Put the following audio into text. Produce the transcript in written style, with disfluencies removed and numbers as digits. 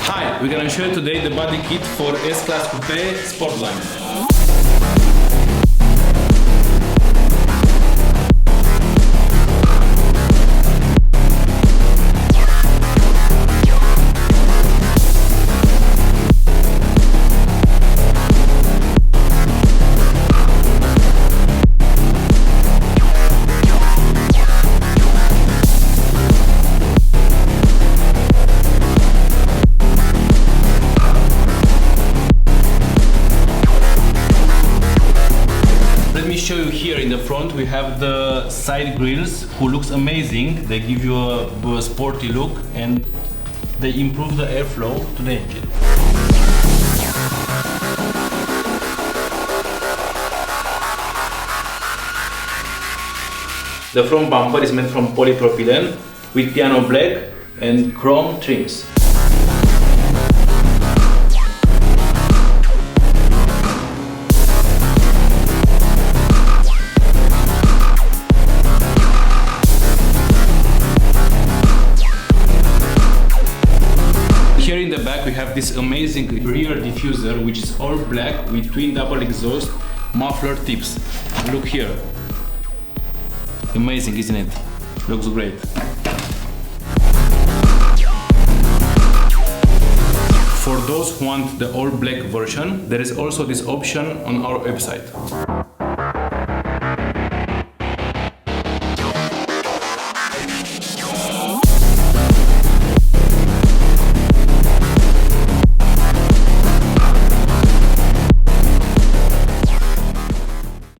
Hi, we're gonna show you today the body kit for S-Class Coupe Sportline. Let me show you here in the front. We have the side grills who looks amazing. They give you a sporty look and they improve the airflow to the engine. The front bumper is made from polypropylene with piano black and chrome trims. Here in the back we have this amazing rear diffuser which is all black with twin double exhaust muffler tips. Look here. Amazing, isn't it? Looks great. For those who want the all black version, there is also this option on our website.